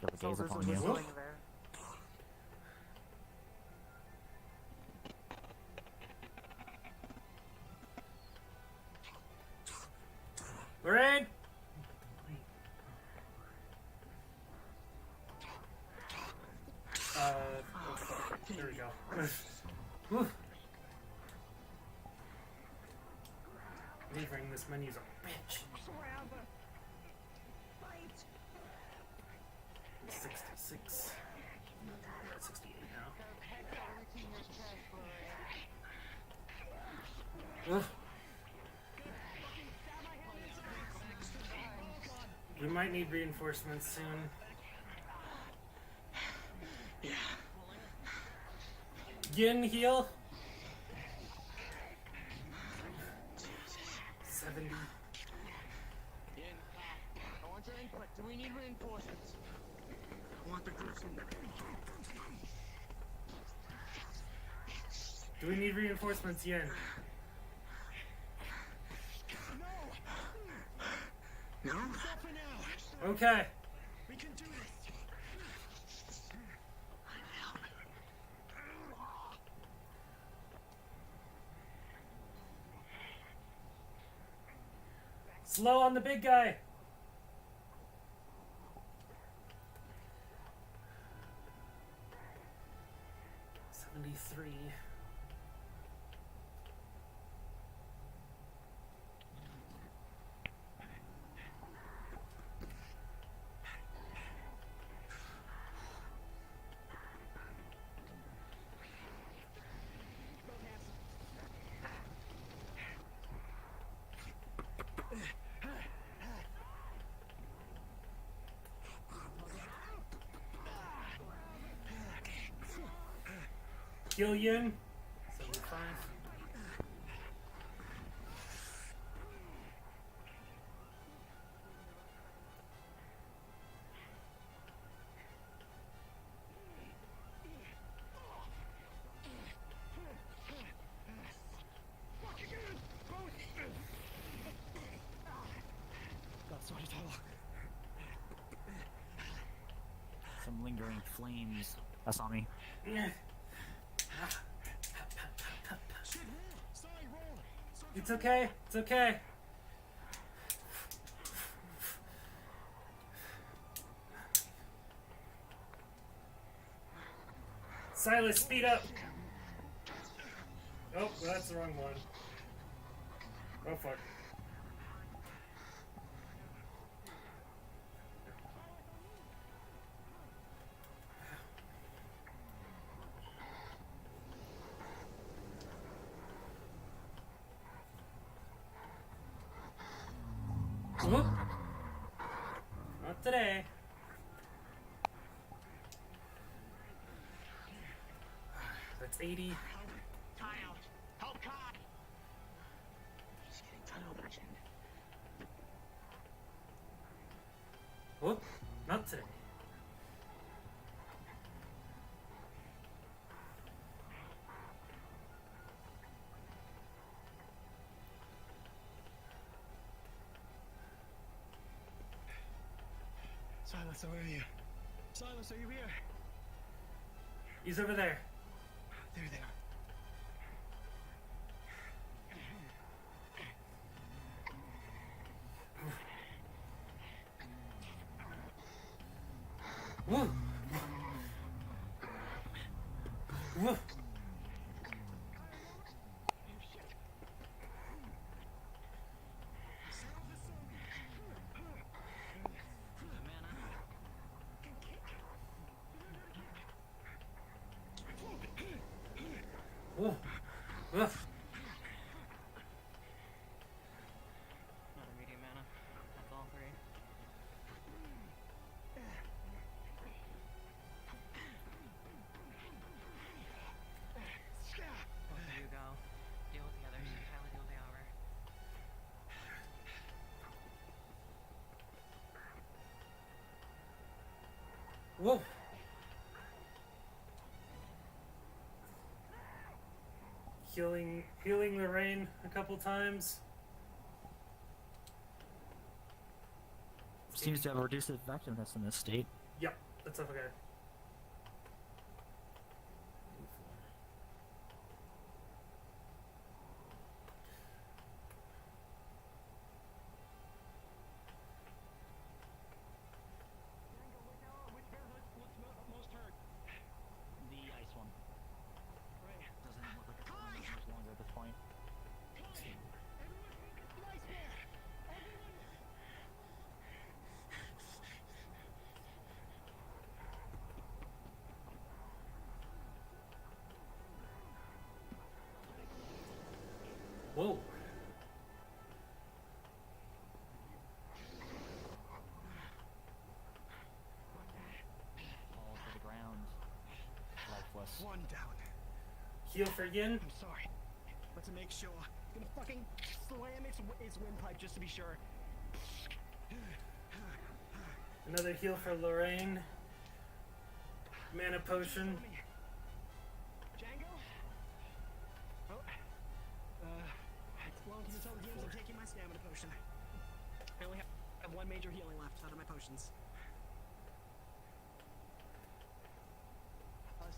Feel the gaze there's a upon you. whistling there. Lorraine! There we go. Whew. Delivering this menu's a bitch. 66. 68 now. Ugh. We might need reinforcements soon. Yeah. Yin heal. 70. Yin, I want your input. Do we need reinforcements? I want the gruesome. Do we need reinforcements, Yin? No? Okay. We can do this. Slow on the big guy. $73. Kill Yin. 75. Some lingering flames. That's on me. Yeah. It's okay. It's okay. Silas, speed up. Oh, that's the wrong one. Oh, fuck. Whoop. Not today. That's 80. Help Kai. He's getting tunnel vision. Whoop. Not today. Silas, where are you? Silas, are you here? He's over there. There they are. Woo. Woo. Woo. Woo. Another medium mana. That's all three. Both of you go. Deal with the others. Tyler, deal with the hour. Whoa. Healing the rain a couple times. Seems to have a reduced effectiveness in this state. Yep. Let's have a go. The ice one. Doesn't look like it's going much longer at this point. Whoa. Fall to the ground. Lifeless. One down. Heal for Yin. I'm sorry. But to make sure, I'm gonna fucking slam its windpipe just to be sure. Another heal for Lorraine. Mana potion. Django? Oh. Well, can you tell the games I'm taking my stamina potion? I only have one major healing left out of my potions.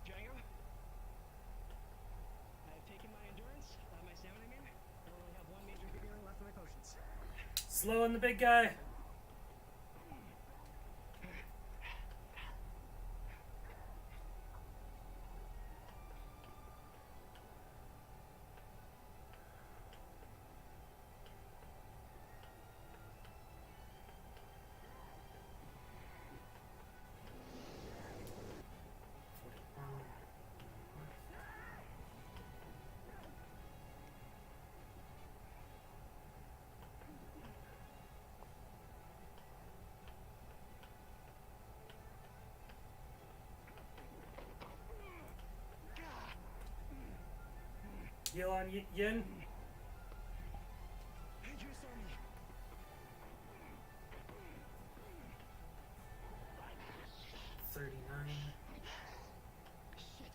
Django? I've taken my endurance, my stamina, I mean. I only have one major healing left of my potions. Slow on the big guy. Heal on Yin. Juice on me. Shit.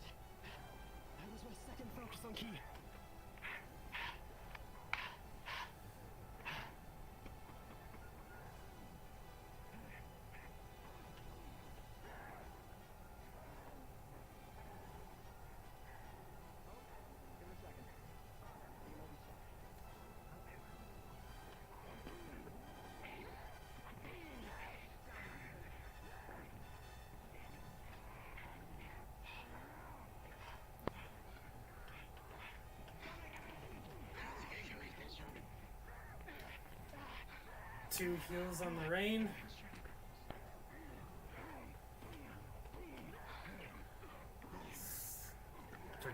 That was my second focus on key. Two heals on the rain. $35.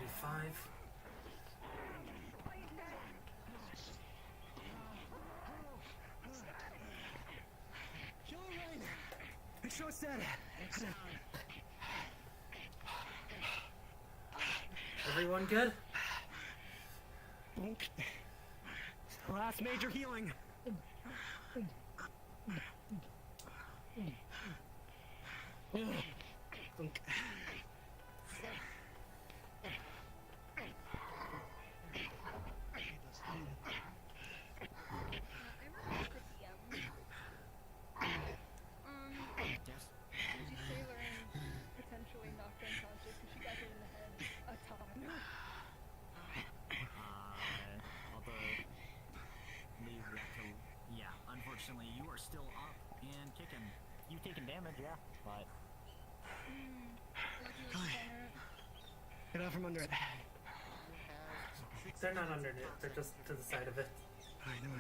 Kill her right. Make sure it's dead. Everyone good? Last major healing. Yes. Did you say Lorraine potentially knocked unconscious because she got hit in the head a ton? Although leave that to unfortunately you are still up and kicking. You've taken damage, yeah, but Get out from under it. They're not underneath. They're just to the side of it. I know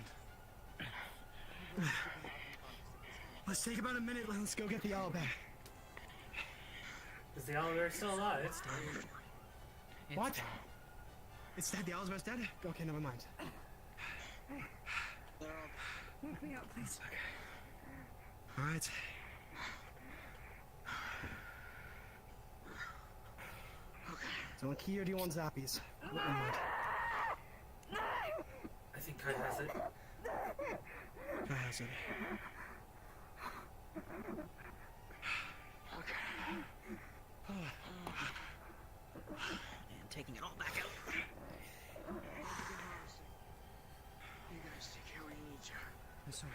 it. Let's take about a minute. Let's go get the owl back. Is the owlbear still alive? What? It's dead. The owlbear's dead? Okay, never mind. Wake me up, please. All right. So on key or do you want zappies? What do you want? I think Kai has it. Guy has it. And taking it all back out. You guys take care when you need to. I'm sorry.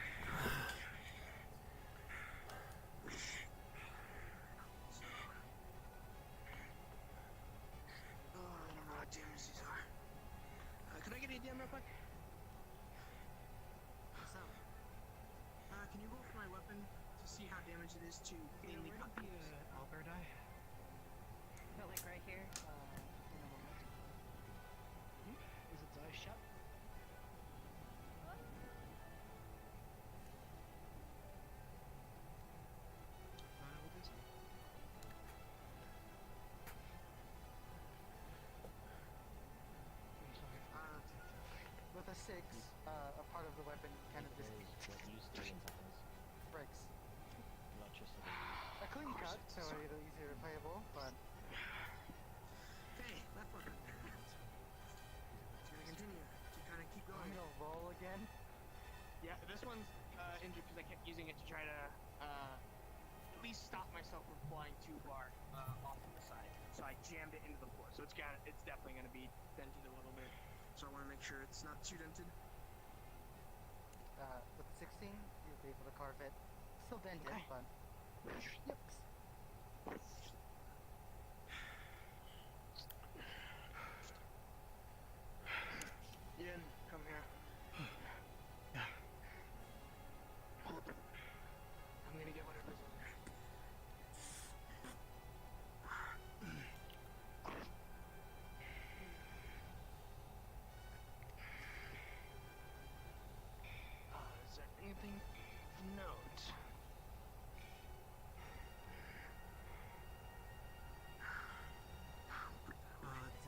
much it is to cleanly Where did the Albert die? But like right here. In a moment. Is its eyes shut? I will do so. I'm sorry. With a 6, a part of the weapon kind of just breaks. A clean cut, so a little easier replayable, but Hey, that fucker. It's gonna continue to kind of keep I'm going. gonna roll again. Yeah, this one's injured because I kept using it to try to at least stop myself from flying too far off to the side. So I jammed it into the floor. So it's definitely gonna be dented a little bit. So I want to make sure it's not too dented. With 16, you'll be able to carve it. Still dented, Okay. but yips. Ian, come here. Yeah. Hold it. I'm gonna get whatever's in there. Is there anything of note?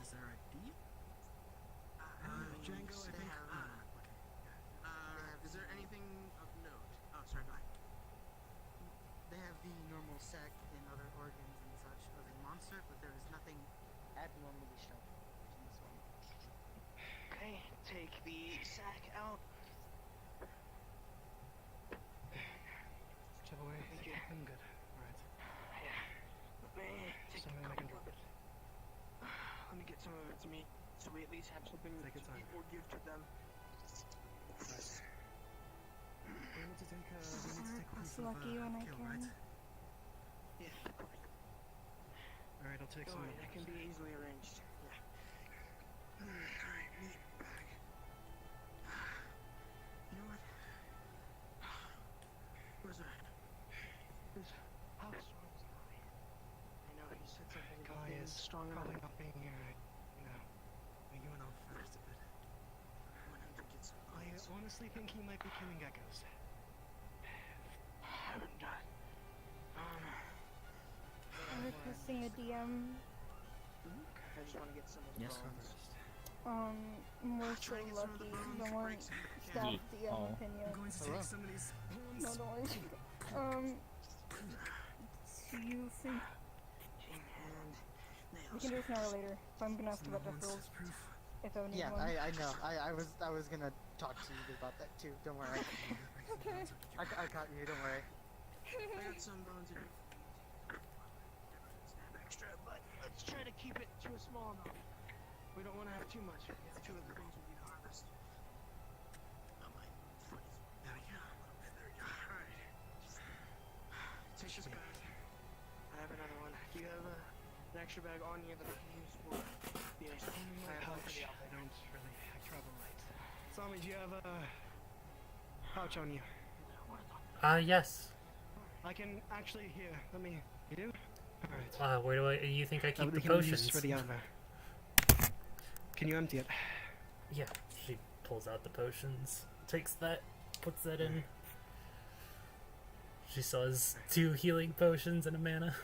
Is there a D? Django, I think. Is there anything of note? Oh, sorry, go ahead. They have the normal sac and other organs and such of a monster, but there is nothing abnormally strange in this one. Okay, take the sack out. Whichever way. Thank you. I'm good. Alright. Yeah. Let me take Something I can drop it. Let me get some of it to me, so we at least have something Take to your time. eat or give to them. Nice. We need to take That's proof of lucky when I kill, can. right? Yeah, of course. Alright, I'll take Don't some worry, of that can be easily arranged. Yeah. Alright, meat bag. You know what? Where's that? How strong is Kai? I know he said something about Kai being is strong probably enough. not being, you and I'll first a bit. I want him to get some I bones. honestly think he might be killing geckos. I haven't done. I'm requesting a DM. I just want to get some of the Yes. bones. More so Try to get some of the lucky. bones, The one break some if I staff can. DM Oh. opinion. I'm going to Hello? take some of these bones. No, don't worry. Do you think King hand, we nails. can do this now or later? If I'm gonna ask about death rolls, Proof. if I need Yeah, one. I know. I was gonna talk to you about that too. Don't worry. Okay. I caught you. Don't worry. I got some bones in it. Snap extra, but let's try to keep it to a small amount. We don't want to have too much. Two of the things we need to harvest. Oh, my foot is. There we go. There we go. Alright. Take this bag. I have another one. Do you have an extra bag on you that I can use for the airsoft? In my I have one for pouch. the I outfit. don't really. I travel light. Sami, do you have a pouch on you? Yes. I can actually here. Let me. You do? Alright. Where do you think I keep the we can use potions? for the other. Can you empty it? Yeah, she pulls out the potions, takes that, puts that in. She still has 2 healing potions and a mana.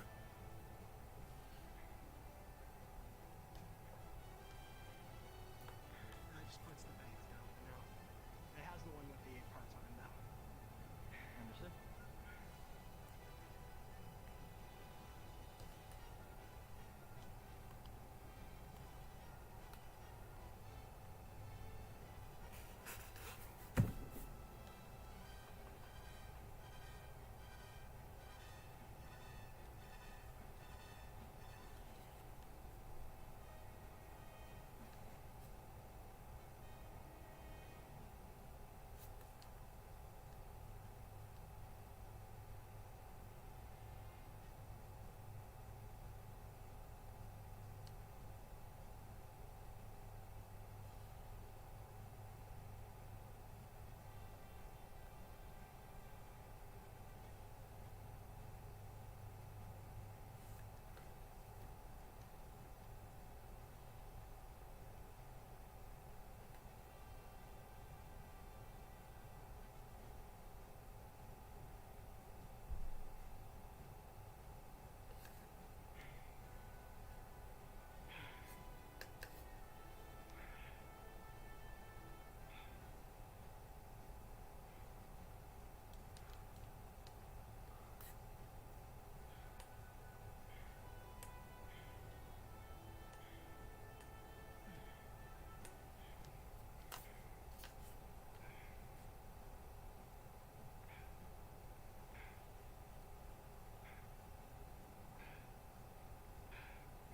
Just puts the bags down for now. It has the one with the parts on it now. Understood.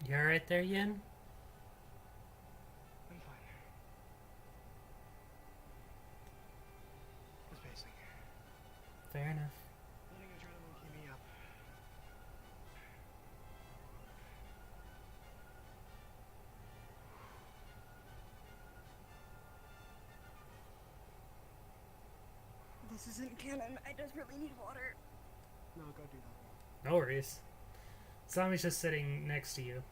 You alright there, Yin? I'm fine. Just pacing. Fair enough. Letting adrenaline keep me up. This isn't canon. I just really need water. No, go do that. No worries. Sami's just sitting next to you.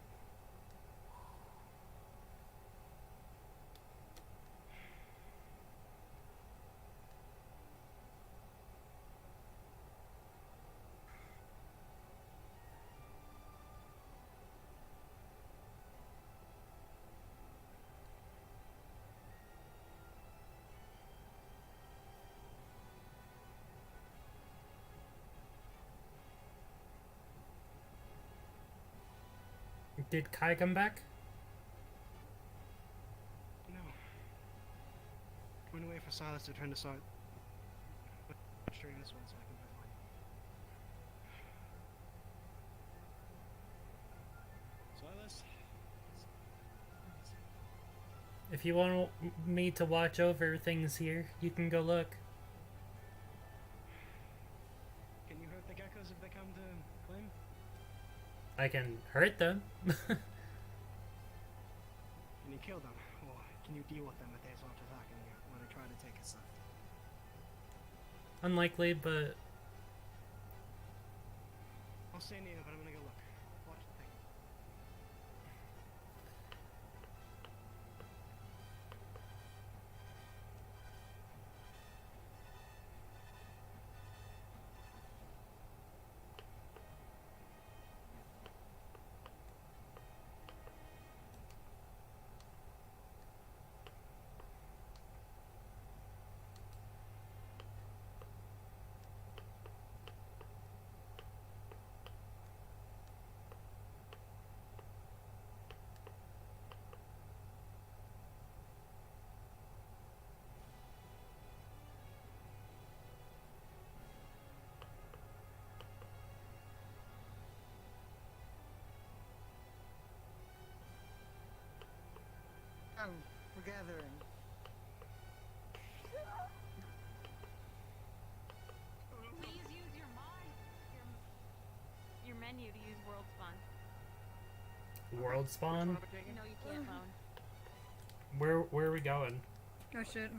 Did Kai come back? No. Went away for Silas to turn to start. During this one so I can find mine. Silas? If you want me to watch over things here, you can go look. Can you hurt the geckos if they come to claim? I can hurt them. Can you kill them? Or can you deal with them if they start attacking you when they try to take a side? Unlikely, but I'll stay near, but I'm gonna go look. Watch the thing. We're gathering. Please use your menu to use World Spawn. World Spawn? No, you can't phone. Where are we going? Oh shit.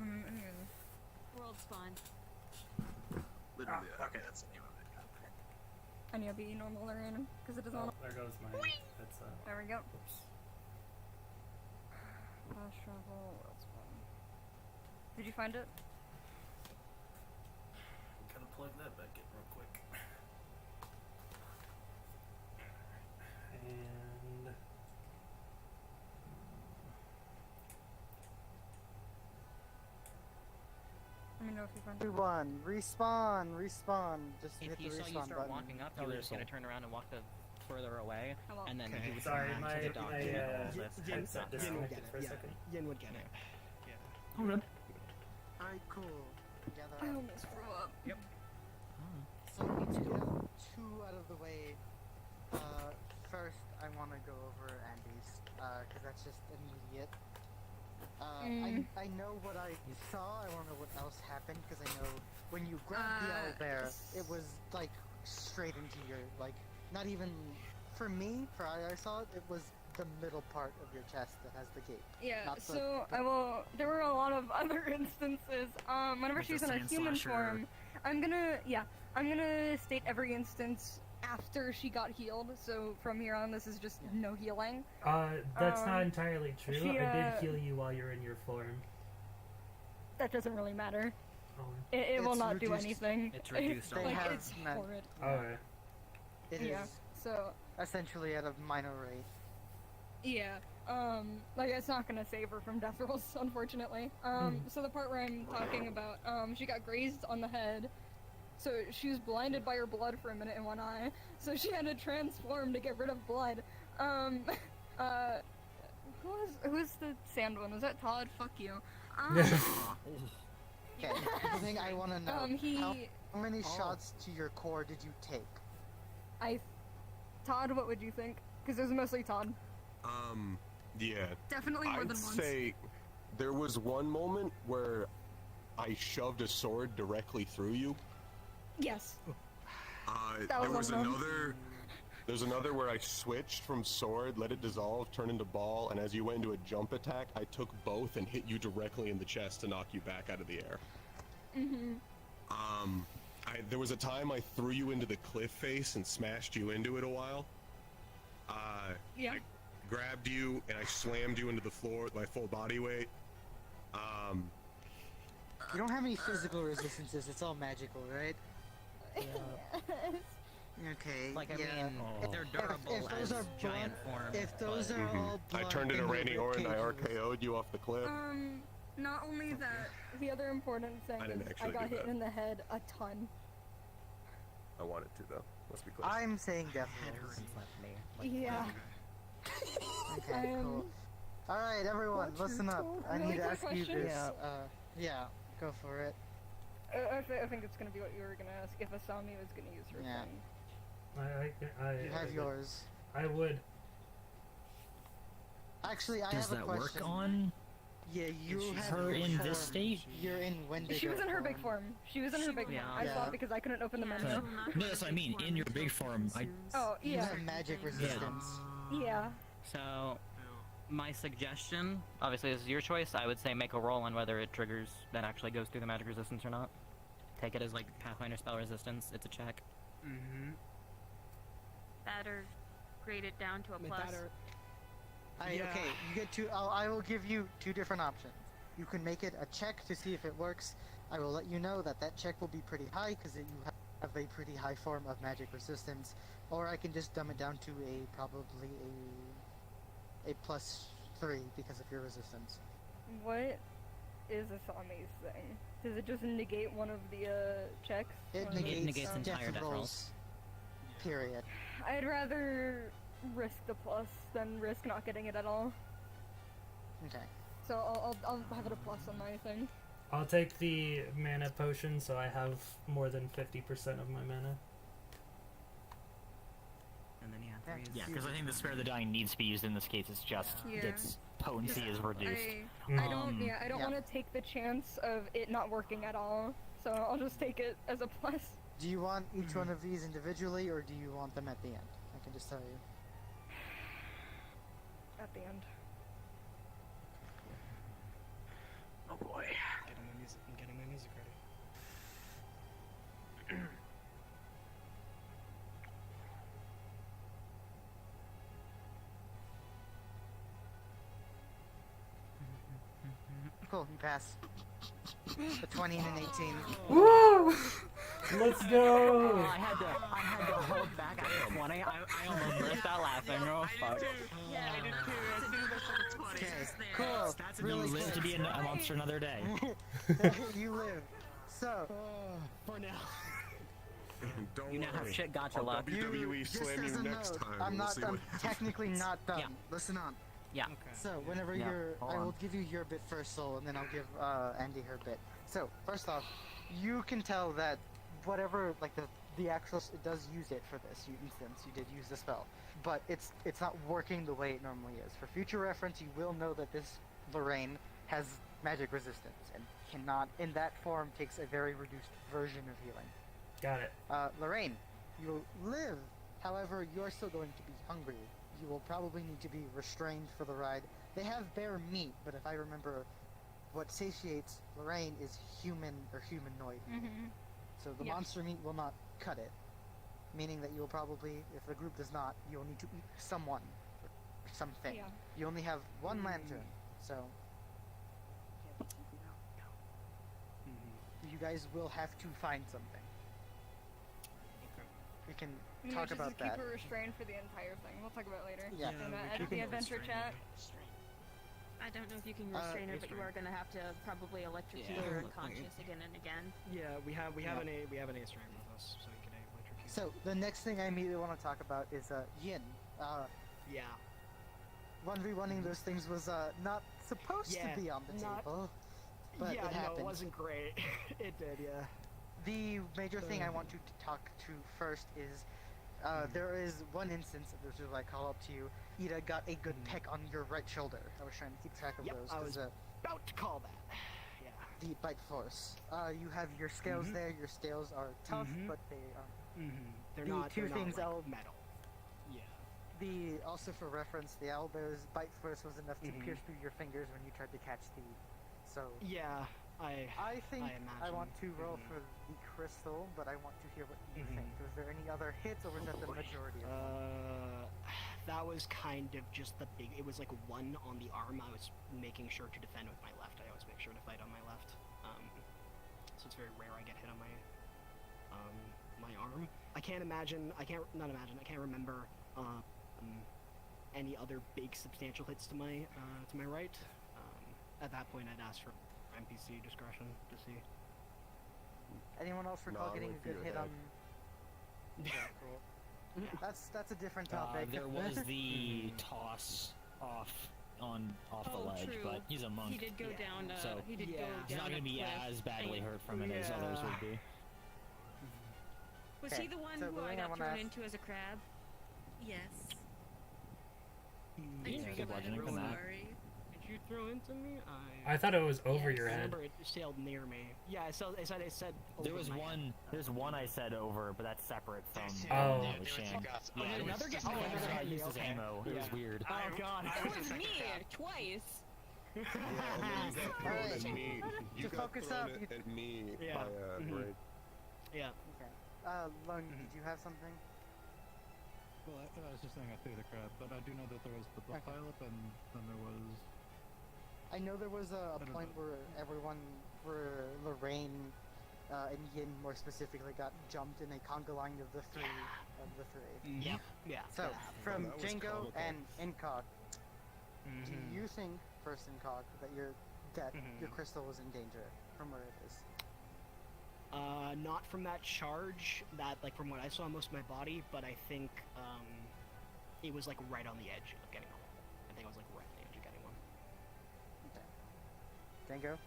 World Spawn. Literally, okay, that's the name of it. I need to be normal or random because it doesn't want there goes my headset. There we go. Oops. Fast travel, World Spawn. Did you find it? Gotta plug that back in real quick. And Let me know if you find it. Everyone, respawn. Just If hit the you saw you respawn start button. walking up, you were just gonna turn around and walk further away, Hello. and then Okay. you would sorry, come back to the doctor. and all this Yin headset would disconnected get it. for a Yeah, second. Yin would get it. Yeah. Oh, good. Alright, cool. Gather I up. almost threw up. So we need to get two out of the way. First, I want to go over Andy's, because that's just immediate. I know what I saw. I want to know what else happened, because I know when you grabbed the owlbear, it was like straight into your, like, not even for me. For I saw it, it was the middle part of your chest that has the gate. Yeah, Not the- so I will. There were a lot of other instances. Whenever With she's the in her sand human slasher. form, I'm gonna state every instance after she got healed. So from here on, this is just no healing. That's not entirely true. she, I did heal you while you're in your form. That doesn't really matter. Oh, It will It's not do reduced. anything. It's reduced They like, have it's meant- horrid. okay. It Yeah. is So essentially at a minor rate. yeah. Like it's not gonna save her from death rolls, unfortunately. So the part where I'm talking about, she got grazed on the head. So she was blinded by her blood for a minute in one eye. So she had to transform to get rid of blood. Who's the sand one? Was that Todd? Fuck you. Okay, the thing I want to know, how many shots to your core did you take? Todd, what would you think? Because it was mostly Todd. Yeah. Definitely more I'd than once. say there was one moment where I shoved a sword directly through you. Yes. That There was was one of them. another. There's another where I switched from sword, let it dissolve, turn into ball, and as you went into a jump attack, I took both and hit you directly in the chest to knock you back out of the air. Mhm. There was a time I threw you into the cliff face and smashed you into it a while. Yeah. I grabbed you and I slammed you into the floor with my full body weight. You don't have any physical resistances, it's all magical, right? Okay, Like, I yeah. mean, they're durable if those as are giant blunt, form. if those but- are all I blunt, turned into then Randy your Orton and I ribcage was- RKO'd you off the cliff. Not only that, the other important thing I didn't is I actually got do hit that. in the head a ton. I wanted to though. Let's be clear. I'm saying Head definitely. hurts left me. Yeah. Okay, cool. Alright, everyone, What's listen your up. total? I Really need to quick ask you question? this. Yeah, go for it. I think it's gonna be what you were gonna ask if Asami was gonna use her Yeah. thing. You have yours. I would. Actually, I Does have a that question. work on Yeah, you have her your in form. this state? You're in Wendigo She was in her big form. She was in her big form. Yeah. I saw Yeah. it because I couldn't open the Yeah, menu. she will not No, go that's to what I mean, big in your until big she form, I- consumes Oh, You yeah. have magic resistance. Yeah. So, my suggestion, obviously this is your choice, I would say make a roll on whether it triggers that actually goes through the magic resistance or not. Take it as like Pathfinder spell resistance, it's a check. Mm-hmm. that or grade it down to a plus. Yeah. Okay, you get two. I will give you two different options. You can make it a check to see if it works. I will let you know that that check will be pretty high because you have a pretty high form of magic resistance. Or I can just dumb it down to probably a +3 because of your resistance. What is Asami's thing? Does it just negate one of the checks? It One of the- negates entire death death rolls. rolls. Period. I'd rather risk the plus than risk not getting it at all. Okay. So I'll have it a plus on my thing. I'll take the mana potion so I have more than 50% of my mana. And then Yeah. Yeah, because I think the Spare the Dying needs to be used in this case. It's just Yeah. its potency is reduced. I don't. Yeah, I don't Yeah. want to take the chance of it not working at all. So I'll just take it as a plus. Do you want each one of these individually, or do you want them at the end? I can just tell you. At the end. Oh boy. I'm getting my music ready. Cool, you pass. A 20 and an 18. Woo! Let's go! I had to hold back at 20. I almost burst out laughing. Oh fuck. Yeah, I did too. As soon as I saw the 20, Okay, it's just there. cool. That's a Really live to quick. be a monster another day. You live. So, For now. Don't You now have worry. shit gotcha I'll luck. WWE just slam as you a next note, time. I'm We'll not. see I'm what technically not done. Yeah. Listen on. Yeah. Okay. So, whenever Yeah, you're, hold I on. will give you your bit first, Soul, and then I'll give Andy her bit. So, first off, you can tell that whatever, like the actual, it does use it for this instance. You did use the spell, but it's not working the way it normally is. For future reference, you will know that this Lorraine has magic resistance and cannot, in that form, takes a very reduced version of healing. Got it. Lorraine, you will live. However, you're still going to be hungry. You will probably need to be restrained for the ride. They have bare meat, but if I remember, what satiates Lorraine is human or humanoid. Mm-hmm. So the Yeah. monster meat will not cut it. Meaning that you will probably, if the group does not, you will need to eat someone or something. Yeah. You only have one lantern, so you guys will have to find something. We can talk just about to keep that. her restrained for the entire thing. We'll talk about it later. Yeah. In, we at can the go adventure chat. I don't know if you can restrain her, but you restrain. are going to have to probably electrocute Yeah. her unconscious again and again. Yeah, we have Yeah. an ace ring with us, so you can electrocute. So the next thing I immediately want to talk about is Yin. Yeah. 1v1ing those things was not supposed Yeah, to be on the not- table, but yeah, it happened. no, it wasn't great. It did, yeah. The major thing I want to talk to first is There is one instance, which is I call up to you. Ida got a good peck on your right shoulder. I was trying to keep track of Yep, those. I 'cause, was about to call that. Yeah. the bite force. You have your scales there. Your scales are tough, but they are. They're The not. two they're not, things like, I'll- metal. Yeah. Also for reference, the owlbear's bite force was enough to pierce through your fingers when you tried to catch the. So. Yeah. I think I imagine. want to roll for the crystal, but I want to hear what you think. Was there any other hits, or was that the majority of them? That was kind of just the big. It was like one on the arm. I was making sure to defend with my left. I always make sure to fight on my left. So it's very rare I get hit on my arm. I can't imagine. I can't remember any other big substantial hits to my right. At that point, I'd ask for NPC discretion to see. Anyone else recall Nah, getting wait a for good your hit head. on? Yeah, cool. That's a different topic. There was the toss off the ledge, true. but he's a monk. He did go down. So he did go down. he's not going to be a cliff. as badly hurt from it as others would be. Was he the one so who I Lorraine, I got wanna thrown ask- into as a crab? Yes. Yeah, good bludgeoning from that. Sorry. Did you throw into me? I thought it was over your I head. remember it sailed near me. Yeah, it said. There over was my head. one. There's one I said over, but that's separate from. Oh. that was Shane. Yeah, another guy. Oh, another guy used his Okay. ammo. It was weird. Oh god. It was me twice. Yeah, and then you got thrown Alright. at me. You To got focus thrown up, at me Yeah. by Ray. Yeah. Okay. Lone, did you have something? Well, I was just saying I threw the crab, but I do know that there was the book pileup, and then there was. I know there was a don't point know. where Lorraine, and Yin more specifically, got jumped in a conga line of the three. Yeah. Yeah. So, from that was Django comical. and Incog, do you think, first Incog, that your crystal was in danger from where it is? Not from that charge. That from what I saw, most of my body, but I think it was right on the edge of getting a hole. I think it was right on the edge of getting one. Okay. Django.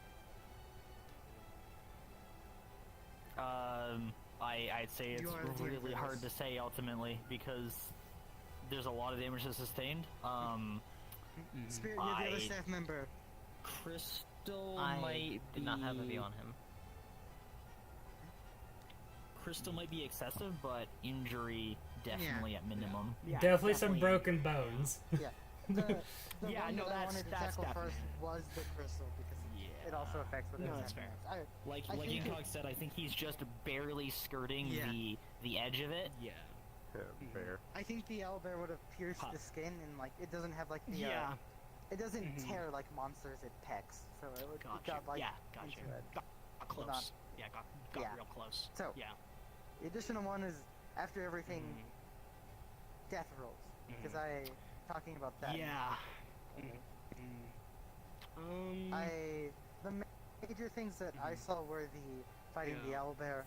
I'd say it's You are the really hard to universe. say ultimately because there's a lot of damage that's sustained. Spirit, you're the other I- staff member. Crystal I might did not have a be- view on him. Crystal might be excessive, but injury definitely at minimum. Yeah, Definitely some broken bones. Yeah. The Yeah, one no, that I that's- wanted to that's tackle first definite. was the crystal because it also affects what No, is that's happening fair. next. Like I think Incog said, I think he's just barely skirting Yeah. the edge of it. Yeah. Yeah, fair. I think the owlbear would have pierced Huh. the skin and it doesn't have the Yeah. it doesn't tear like monsters, it pecks. So it Gotcha. got Yeah. Gotcha. into it. Got close. not- Yeah. Got Yeah. real close. So Yeah. the additional one is after everything death rolls. Because talking about that. Yeah. The major things that I saw were the fighting the owlbear.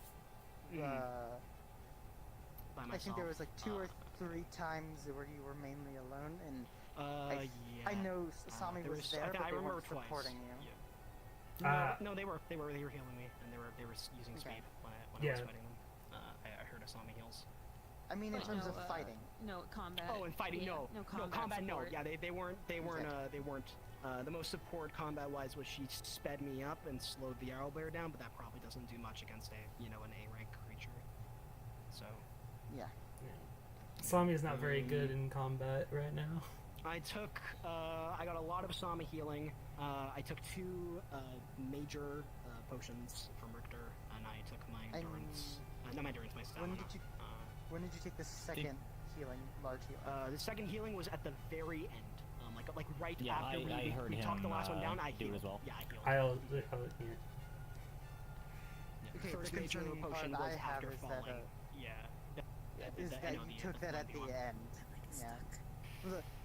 By myself. I think there was two or three times where you were mainly alone, and I know Sami There was there, but I they remember weren't twice. supporting you. Yeah. No, they were healing me, and they were using Okay. speed when I Yeah. was fighting them. I heard Asami heals. I mean, in But terms no, of fighting. No combat. Oh, and fighting, yeah, no combat. no. support. Yeah, they weren't. The most support combat-wise was she sped me up and slowed the owlbear down, but that probably doesn't do much against an A rank creature. So. Yeah. Sami is not very good in combat right now. I took. I got a lot of Asami healing. I took 2 major potions from Richter, and I took my endurance. Not my endurance, my stamina. When did you take the second healing, large healing? The second healing was at the very end. Like right Yeah, after I heard we him talked the last one down. I do healed as well. Yeah, I healed. I'll Okay, First the major concerning part potion I was have after is that, falling. is that you took that at the end. Yeah.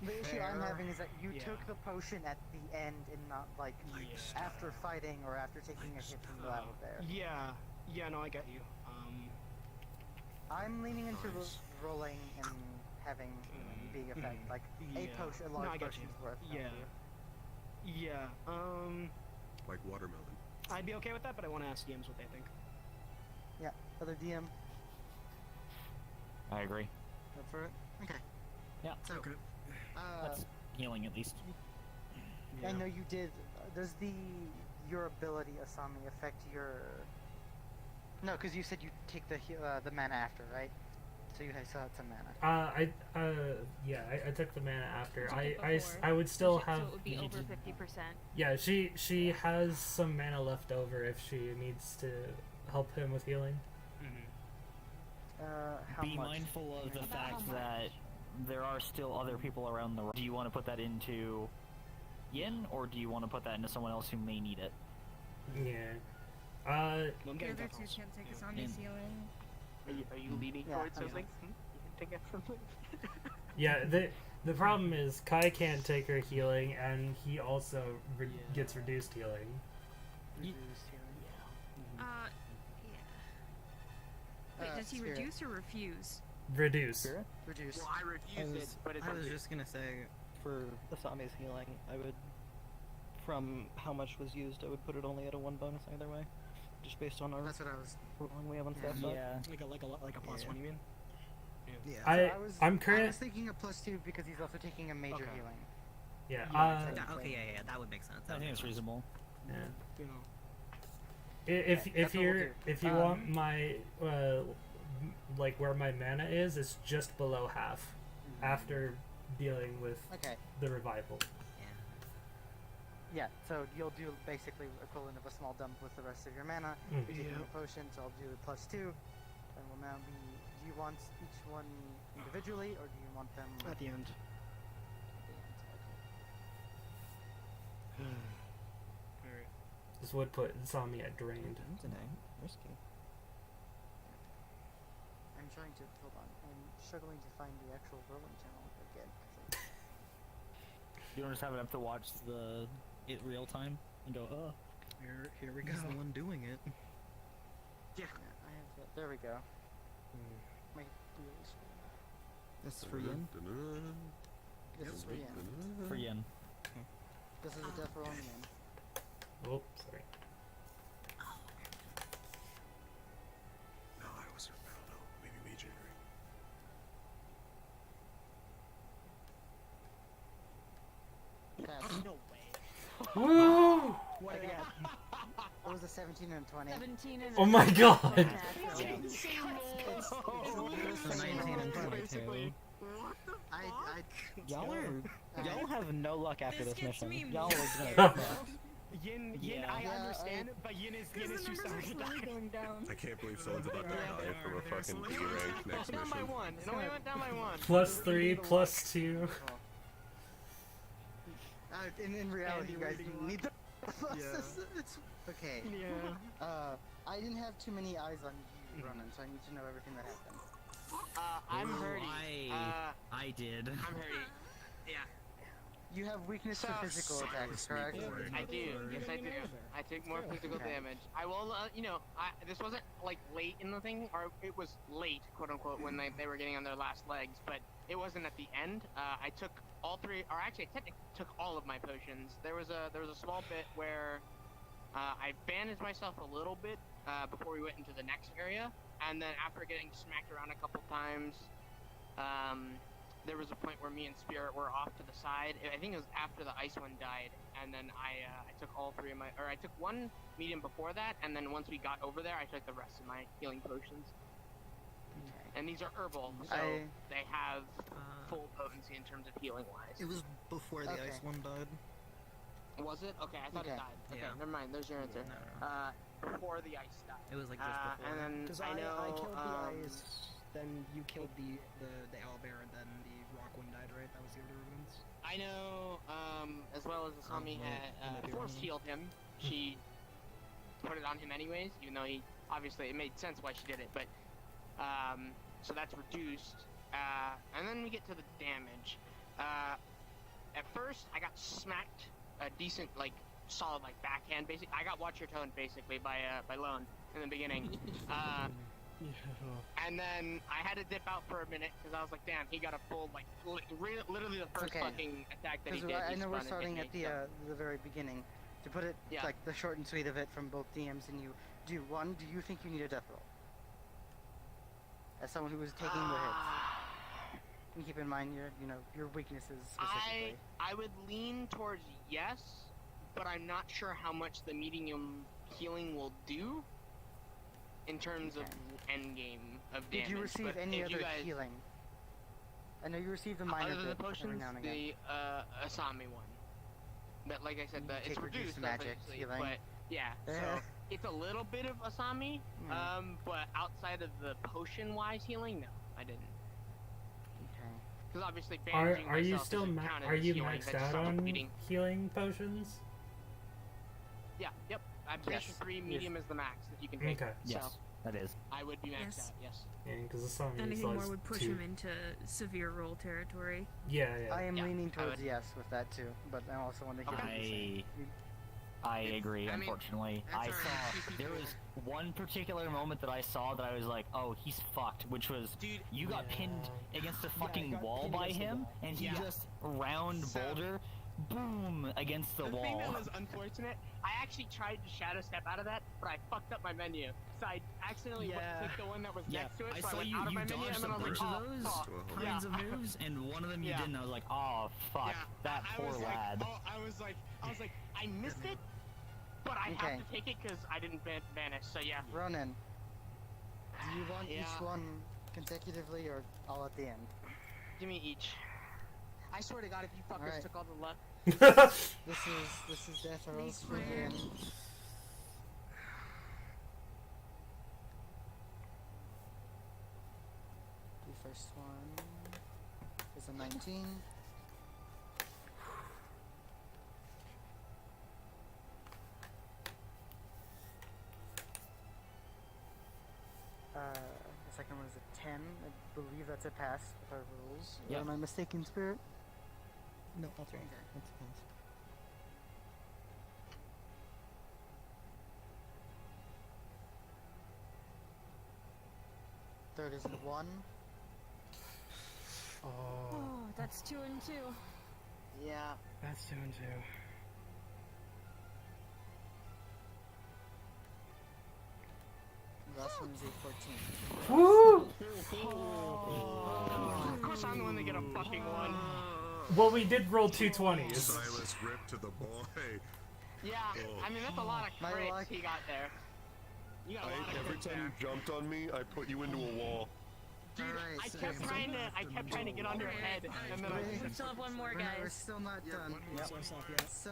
The issue I'm having is that you took the potion at the end and not after fighting or after taking a hit from the owlbear. Yeah, no, I get you. I'm leaning into rolling and having big effect, a potion, a No, I large get potion's you. worth. Yeah. Like watermelon. I'd be okay with that, but I want to ask DMs what they think. Yeah, other DM. I agree. Go for it. Okay. Yeah. So, Okay. That's healing at least. I know you did. Does your ability, Asami, affect your? No, because you said you take the mana after, right? So you still had some mana. I took the mana after. You took it before. I would still So have. it would be over 50%. Yeah, she has some mana left over if she needs to help him with healing. How Be much? mindful of the About fact how that there are still other people around the room. Do you want to put that into Yin, or do you want to put that into someone else who may need it? Yeah. I'm The getting other two definitely. can't take Asami's healing. Are you leaning Yeah, towards I mean, something? You can take it from Yeah, the problem is Kai can't take her healing, and he also gets reduced healing. Reduced healing. Yeah. Wait, does he Spirit. reduce or refuse? Reduce. Reduce. Well, I refuse it, but it's I up was to you. just gonna say, for Asami's healing, I would, from how much was used, I would put it only at a 1 bonus either way, just based on our That's what I was. rolling we have on staff. Yeah. Like a plus one, you mean? Yeah. I'm I current. was thinking a +2 because he's also taking a major Okay. healing. Yeah. Okay, that would make sense. I think it's reasonable. Yeah. You know. If that's what we'll do. if you want my like where my mana is, it's just below half after dealing with Okay. the revival. Yeah, so you'll do basically equivalent of a small dump with the rest of your mana. Mm. You're taking a potion, so I'll do a +2. And will now be. Do you want each one individually, or do you want them At the end. at the end? Alright. This would put Sami at drained. Risky. I'm trying to hold on. I'm struggling to find the actual rolling channel again. 'Cause You don't just have to watch it real time and go, oh. Here we go. He's the one doing it. yeah, I have that. There we go. My really screen. This is for Yin. This is for Yen. For Yin. This is a death roll on Yen. Oh, sorry. No, I was. I don't know. Maybe mage injury. Pass. No way. Woo! What again? It was a 17 and a 20. 17 and Oh my god! So 19 and 22. Y'all have no luck after This this gets mission. me Y'all mad. are Yin, Yeah. I Yeah, understand, but Yin is Because the too numbers are sorry to slowly die. going down. I can't believe someone's about to Yeah, die they from a are. fucking They're B rank next down by mission. one. It only went down by one. +3, +2. In reality, you guys need to Yeah. It's okay. Yeah. I didn't have too many eyes on you, Ronan, so I need to know everything that happened. I'm hurting. I did. I'm hurting. Yeah. You have weakness to So- physical attacks, correct? I do. Yes, I do. I take more physical Okay. damage. I will, this wasn't like late in the thing, or it was late, quote unquote, when they were getting on their last legs, but it wasn't at the end. I took all three, or actually, I technically took all of my potions. There was a small bit where I bandaged myself a little bit before we went into the next area, and then after getting smacked around a couple times, there was a point where me and Spirit were off to the side. I think it was after the ice one died, and then I took all three of my, or I took one medium before that, and then once we got over there, I took the rest of my healing potions. Okay. And these are herbal, so they have full potency in terms of healing wise. It was before the Okay. ice one died. Was it? Okay, I thought it Okay. died. Okay, Yeah. never mind. There's your answer. Before the ice died. It was like just before. And then Because I know. I killed the ice, then you killed the owlbear, and then the rock one died, right? That was the order of events. I know, as well as Asami had force healed him. She put it on him anyways, even though he obviously it made sense why she did it. But so that's reduced, and then we get to the damage. At first, I got smacked a decent, like solid, like backhand. Basically, I got watch your tone basically by Lone in the beginning. And then I had to dip out for a minute because I was like, damn, he got a full, like, literally the first Okay. fucking attack that he Because did. I he know we're spun and starting hit at me, so- the very beginning. To put it Yeah. like the short and sweet of it from both DMs and you, do you think you need a death roll? As someone who was taking the hits. And keep in mind your weaknesses specifically. I would lean towards yes, but I'm not sure how much the medium healing will do in terms of endgame of damage. Did you receive but any if you other guys, healing? I know you received a minor other than bit the every potions, now and again. the Asami one. That, like I said, You it's take reduced reduced magic obviously, healing. but yeah, so it's a little bit of Asami, but outside of the potion-wise healing, no, I didn't. Okay. Because obviously Are bandaging are you myself still isn't counted are as you healing, maxed that just out stops on bleeding. healing potions? Yeah, yep. I'm pretty sure 3 medium is the max that you can take. Okay. So Yes, that is. I would be maxed Yes. out, yes. Yeah, because the song Anything is more would push him into severe roll territory. Yeah, I am Yeah, leaning I towards would. yes with that too, but I also want to hear what you're saying. I agree, I mean, unfortunately. that's I already saw, two there people. was one particular moment that I saw that I was like, oh, he's fucked, which was, Dude, you got pinned against a fucking got wall pinned by against the him, wall. and he Yeah. just round So- boulder, boom, against the The wall. thing that was unfortunate, I actually tried to shadow step out of that, but I fucked up my menu. So I accidentally clicked the one that was next to it, so I went out of my menu, and then I was like, kinds of moves, and one of them you didn't. I was like, oh, fuck, Yeah, that I poor was lad. Like, I was like, I missed it, but I Okay. have to take it because I didn't vanish. So yeah. Ronan, do you want each one consecutively or all at the end? Give me each. I swear to God, if you fuckers Alright. took all the luck. This is Death Rolls for him. The first one is a 19. The second one is a 10. I believe that's a pass with our rules. Yep. Or am I mistaken, Spirit? No, that's right. Okay. That's fine. Third is a 1. Oh. Oh, that's 2 and 2. Yeah. That's 2 and 2. The last one is a 14. Woo! Of course, I'm the one that get a fucking 1. Well, we did roll 220s. Silas ripped to the boy. Yeah, I mean that's a lot of My crits luck. he got there. You got a lot of Every crits time there. you jumped on me, I put you into a wall. Dude, Alright, I so- kept trying to get on your head, and then I Wait. We still have one more, We're guys. still not done. Yep. So,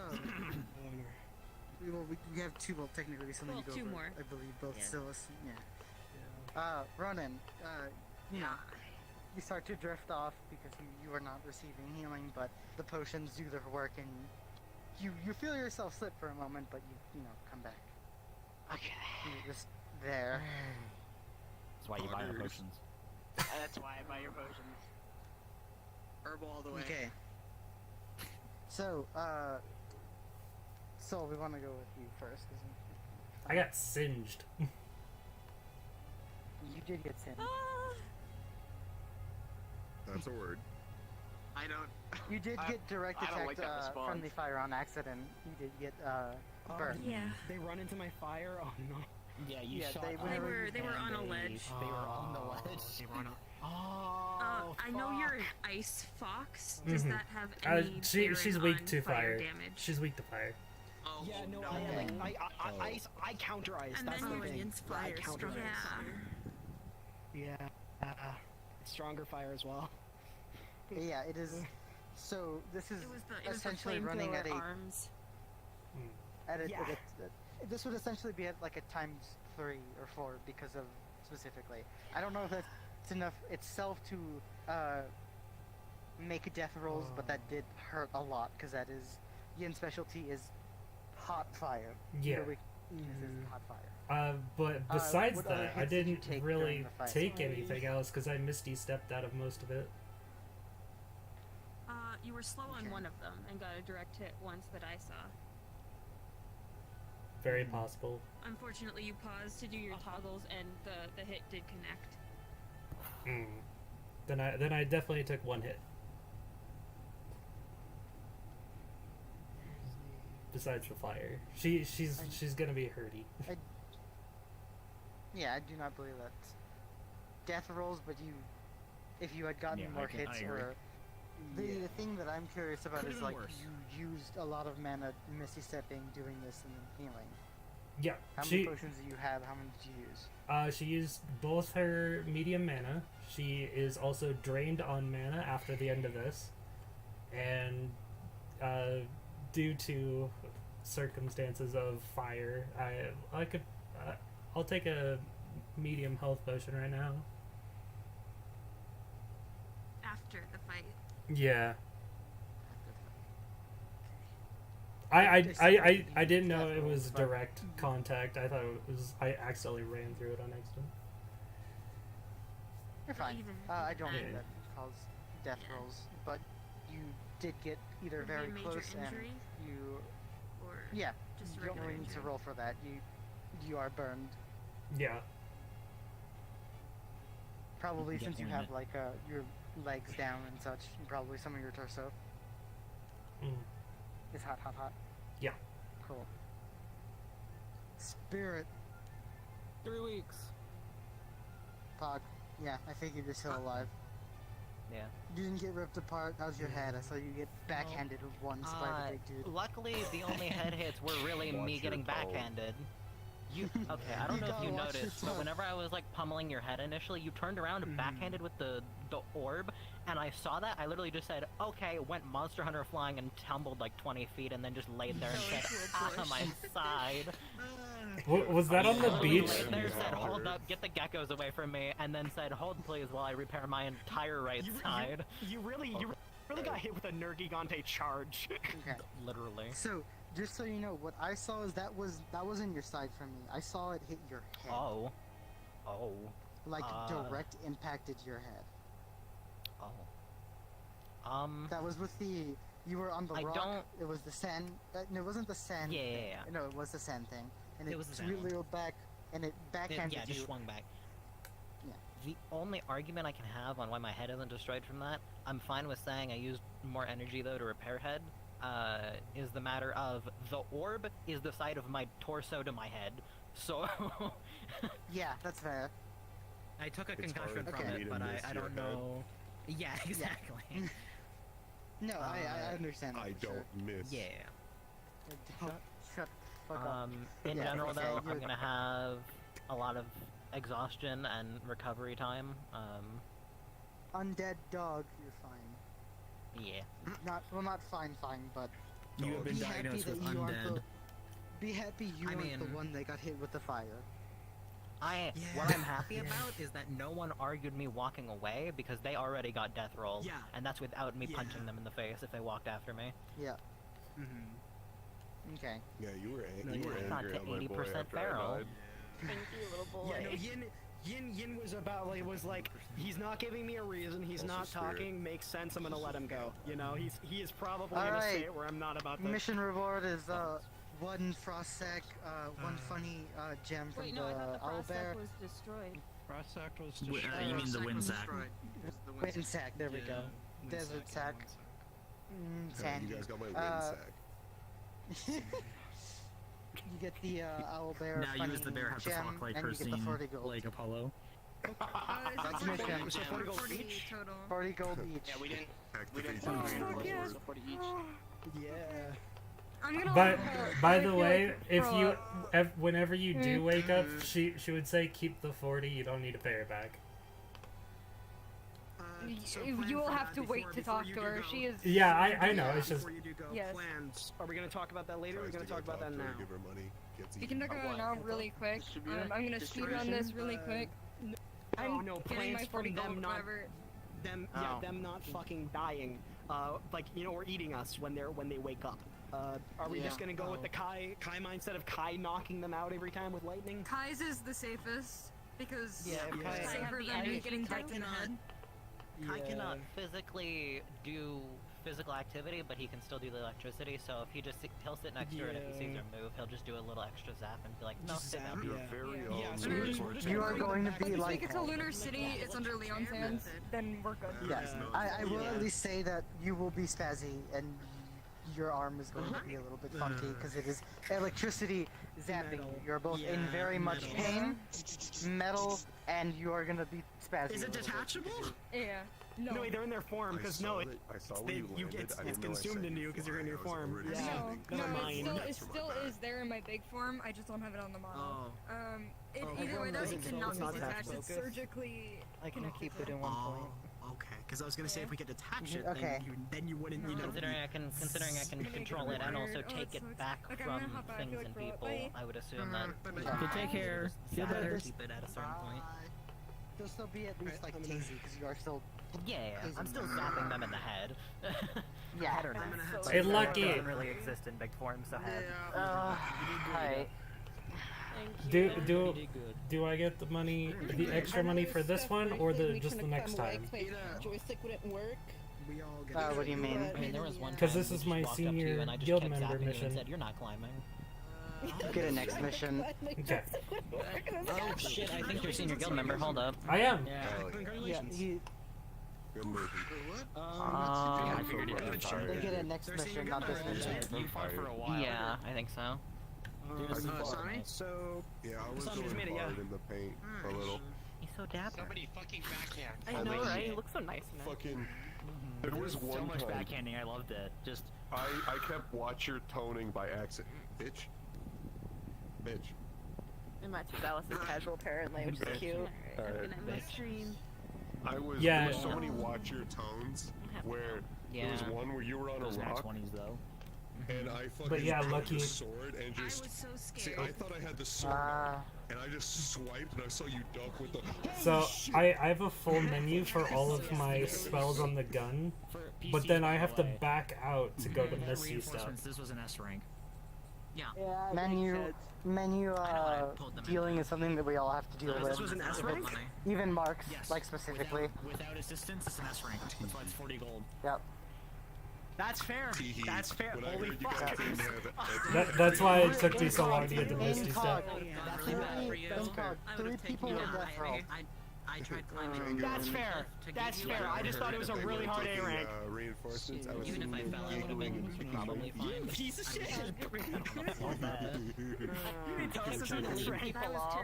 we have 2, well, technically we still need Well, to go 2 over, more. I believe both Yeah. still, Ronan, you know, you start to drift off because you are not receiving healing, but the potions do their work, and you feel yourself slip for a moment, but you come back. Okay. You're just there. That's why you buy the Butters. potions. That's why I buy your potions. Herbal all the way. Okay. So, Soul, we want to go with you first. 'Cause I got singed. you did get sent. That's a word. I don't. You did get direct I don't attacked like that response. friendly fire on accident. You did get burned. Yeah. They run into my fire? Oh no. Yeah, you Yeah, shot they- up whenever They were on a and ledge. They were on the ledge. They run up. Oh, I know you're an ice fox. Does Mhm. that have any She's bearing weak on to fire. damage? She's weak to fire. Oh, Yeah, no, no. I counter ice. And That's then the going thing. against I fire counter strong. ice. Yeah. Stronger fire as well. Yeah, it is. So this is It was the essentially running at flamethrower a arms. Yeah. this would essentially be at like a times 3 or 4 because of specifically. I don't know if that's enough itself to make death rolls, but that did hurt a lot because that is Yin's specialty is hot fire. Yeah. Your weakness is hot fire. But besides what other that, I hits did you didn't take really during the fight? take anything else because I misty stepped out of most of it. You were slow on Okay. one of them and got a direct hit once that I saw. Very possible. Unfortunately, you paused to do your toggles and the hit did connect. Then I definitely took one hit. Besides the fire, she's gonna be hurty. Yeah, I do not believe that. Death rolls, but if you had gotten Yeah, more I hits agree. or... The thing that I'm curious about Could've is, been like, worse. you used a lot of mana Misty Stepping, doing this, and then healing. Yeah, How many potions do you have? How many did you use? she used both her medium mana. She is also drained on mana after the end of this, and due to circumstances of fire, I'll take a medium health potion right now. After the fight. Yeah. I didn't know it was direct contact. I thought it was. I accidentally ran through it on accident. You're fine. Even I don't think then. that cause death rolls, but you did get either Would be a very major close and injury? you... Or Yeah, just a you don't regular really need to injury? roll for that. You are burned. Yeah. Probably Get since you wounded. have like your legs down and such, and probably some of your torso Mm. is hot. Yeah. Cool. Spirit 3 weeks. Pog. Yeah, I figured you're still alive. Yeah. You didn't get ripped apart. How's your head? I saw you get backhanded once by the big dude. Luckily, the only head hits were really Watch me your getting tone. backhanded. You okay? I don't You know if gotta you watch your noticed, but tone. whenever I was like pummeling your head initially, you turned around and backhanded with the orb, and I saw that. I literally just said, "Okay," went Monster Hunter flying and tumbled like 20 feet, and then just laid there and Fell said, into a "Ah, bush." my side." Was that on the I literally beach? laid there, said, Yeah. "Hold up, get the geckos away from me," and then said, "Hold please while I repair my entire right side." You really got hit with a Nergigante charge. Okay. Literally. So, just so you know, what I saw is that wasn't your side from me. I saw it hit your head. Oh. Oh. Like direct impacted your head. Oh. That was with the. You were on the I rock. don't- It was the sand. No, it wasn't the sand. Yeah, thing. yeah, yeah. No, it was the sand thing. And It was the sand really one. reeled back, and it backhanded Yeah, just you. swung back. Yeah. The only argument I can have on why my head isn't destroyed from that, I'm fine with saying I used more energy though to repair head, is the matter of the orb is the side of my torso to my head. So Yeah, that's fair. I took a It's concussion hard from for me it, to but miss I your don't head. know. Yeah, exactly. No, I understand. That I for sure. don't miss. Yeah. Shut the fuck up. In Yeah, general okay, though, you're- I'm gonna have a lot of exhaustion and recovery time. Undead dog, you're fine. Yeah. Not fine, but You have been be happy diagnosed that with you aren't undead. Be happy you I aren't the mean- one that got hit with the fire. What I'm happy about is that no one argued me walking away because they already got death rolls. Yeah. And that's without me Yeah. punching them in the face if they walked after me. Yeah. Mm-hmm. Okay. Yeah, you were No, you were you're not angry to at my boy 80% after I feral. died. Thank you, little boy. Yeah, no, Yin was about like was like he's not giving me a reason. He's Also not spirit. talking. Makes sense. I'm gonna let him go. You know, he is probably All gonna say right. it where I'm not about to. Mission reward is one frost sack, one funny gem from Wait, the no, I thought the owl frost bear. sack was destroyed. Frost sack was Wi- destroyed. you mean the wind sack? Wind sack, there we go. Wind Desert sack, sack. wind sack. Yeah, Sandy. you guys got my wind sack. You get the owl bear Now you funny as the bear have to gem, talk like and you get the 40 gold. like Apollo. That's mission. So 40 gold 40 each? total. 40 gold each. Yeah, we didn't Activate do the the wind fuck yeah. sword. 40 each. Yeah. I'm gonna. But by I the feel way, like if throw you up. whenever you do wake up, she would say keep the 40. You don't need to pay her back. You will have to wait to talk to her. She is. Yeah, I know. It's just Before you do go, Yes. plans. Are we gonna talk about that later? Or are we Tries gonna to talk go about that to her, now? Give her money. Gets You can eaten. talk about it now really quick. Distributor? I'm gonna speed run this really quick. I'm no, getting my plans 40 from gold, them not whatever. Oh. them not fucking dying. Like or eating us when they wake up. Are we just Yeah. gonna go with the Kai mindset of Kai knocking them out every time with lightning? Kai's is the safest because Yeah, it's Kai- safer Have the than me energy getting to decked in the cannot- head. I cannot physically do physical activity, but he can still do the electricity. So if he'll sit next to her, and if he sees Yeah. her move, he'll just do a little extra zap and be like, no, Just sit zap, down. You're Yeah. very Yeah, old. so You're we're just You are bring them going to back be If we like. make it to Lunar City, it's under Leon's hands, then we're good. Yes, Yeah. I will Yeah. at least say that you will be spazzy, and your arm is going to be a little bit funky because it is electricity zapping you. You're both in very much pain, metal, and you are going to be spazzing. Is it a little bit. detachable? Yeah. No. No, wait, they're in their form, because no, I saw when you landed. it's I didn't know I consumed said into you you'd because you're in fly. your I was form. already Yeah. thinking, Never No, mind. it still is there in my big form. I just don't have it on the model. Either way, though, Is it it cannot be not detached. that It's focused? surgically. I can connected keep to it in one point. Okay, because I was gonna say if we could detach it, Okay. then you wouldn't, you know. Considering I can control it and also take it back Okay, I'm from gonna hop out. I feel things like and throw up. people, Bye. I would assume that. Okay, take care. Feel Sad to better. Keep it at a certain point. You'll still be at least like tasty because you are still. Yeah, I'm still zapping them in the head. Yeah. Head or not. Hey, Lucky. Doesn't really exist in big form, so head. Hi. Do I get the money, the extra money for this one, or just the next time? Joystick wouldn't work. We all get What do you mean? I mean, there was one time Because this is my walked up to you senior and I just guild kept member zapping you mission. and said, "You're not climbing." Get a next mission. Okay. Oh shit! I think you're senior guild member. Hold up. I am. Yeah. Yeah, Congratulations. Good mission. I figured it was they get a next mission, not this mission. You fought for a while. Yeah, I think so. Sonny? So, Yeah, I was Sonny's going made it, yeah. hard in the paint a little. He's so dapper. Somebody fucking backhand. I know, right? He looks so nice in it. Fucking. There was so one much time backhanding. I loved it. Just I kept watcher toning by accident. Bitch. It matches Alice's casual apparently, which is cute. Stream. I was Yeah. there were so many watcher tones where there was Yeah. one where you were on those a max rock 20s though. and I fucking But yeah, grabbed Lucky. the sword and I just was so see scared. I thought I had the sword and I just swiped and I saw you duck with the So I have a full menu for all of my spells on the gun, For but PCs, then by I the have to way, back out to go to Misty stuff. reinforcements, this was an S rank. Yeah. Menu dealing is something that we all have to deal This with. was an S rank? Even Marks, Yes. like specifically. Without assistance, it's an S rank. That's why it's 40 gold. Yep. That's fair. Teehee. That's fair. When I Holy heard you fuck. guys didn't have it, That's why it took me so long to get to Misty Incog. stuff. That's Three, bad for you. Incog. Three people in death row. I tried climbing. Django. That's fair. That's fair. I just thought it was a really hard A rank. Reinforcements. I was Even if I fell, I would have been probably fine. Piece of shit. People off,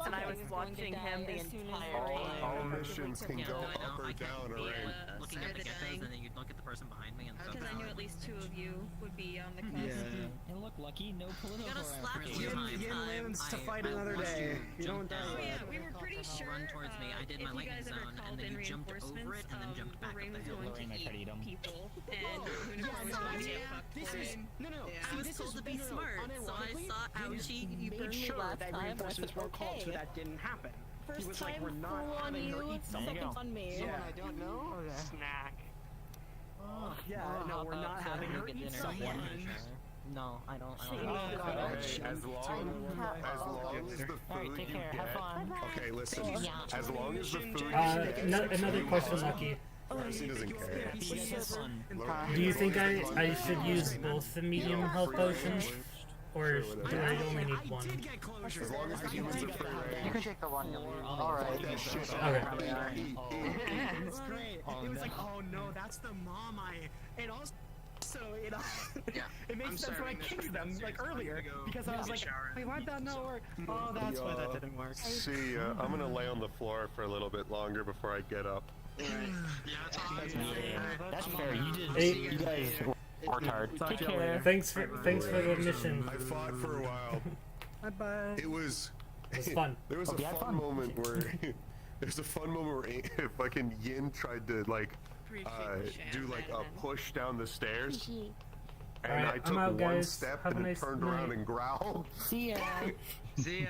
and I was watching him the entire All time. missions can go up or down a rank. Looking at the geckos, and then you'd look at the person behind me and Because I knew at least 2 of you would be on the cusp. And look, Lucky, no political Yin lives to fight another day. You don't die. Oh yeah, we were pretty sure. run towards me. I did if my you lightning guys ever zone, and called then in you jumped over it, and then jumped back Lorraine up was the hill. going Lorraine, I tried to eat to 'em. eat people, and Lunacore was going to get fucked for it. No. I See, was this told is to be smart, so I saw ouchie, you made burned me sure last that time, and I reinforcements said, were called so okay. that didn't happen. He First was time like, we're not full on having her you, eat something. second on me. Yeah. I don't know. Snack. Yeah, no, we're not having her eat someone. No, I don't. Hey, as long as the Alright, food take you care. Have get. fun. Okay, listen. As long as the food you Uh, get. another question, Lucky. He doesn't care. You guys have fun. Do you think I should use both the medium health potions, or do I only need one? As long as the humans are free You range. can take the one you'll need. Alright. Okay. It's great. It was like, oh no, that's the mom and also it makes sense when I kicked them like earlier because I was like, wait, why'd that not work? Oh, that's why that didn't work. See, I'm gonna lay on the floor for a little bit longer before I get up. That's fair. You did. Hey. You guys worked hard. Take care. Thanks for the mission. I fought for a while. Bye. It was fun. There was Hope a you had fun fun. moment where there's a fun moment where fucking Yin tried to like do like a push down the stairs. And Alright, I I'm took out, one guys. step Have a and nice it turned around night. and growled. See ya. See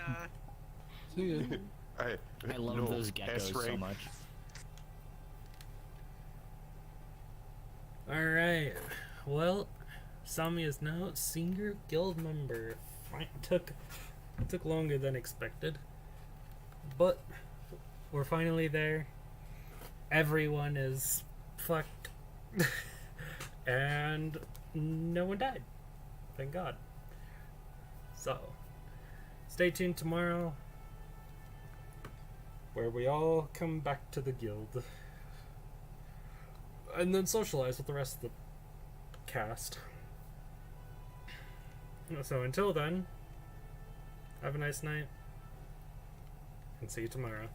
ya. I love those geckos so S-rank. much. Alright. Well, Sami is now senior guild member. Took longer than expected. But we're finally there. Everyone is fucked. And no one died. Thank God. So, stay tuned tomorrow, where we all come back to the guild. And then socialize with the rest of the cast. So until then, have a nice night, and see you tomorrow.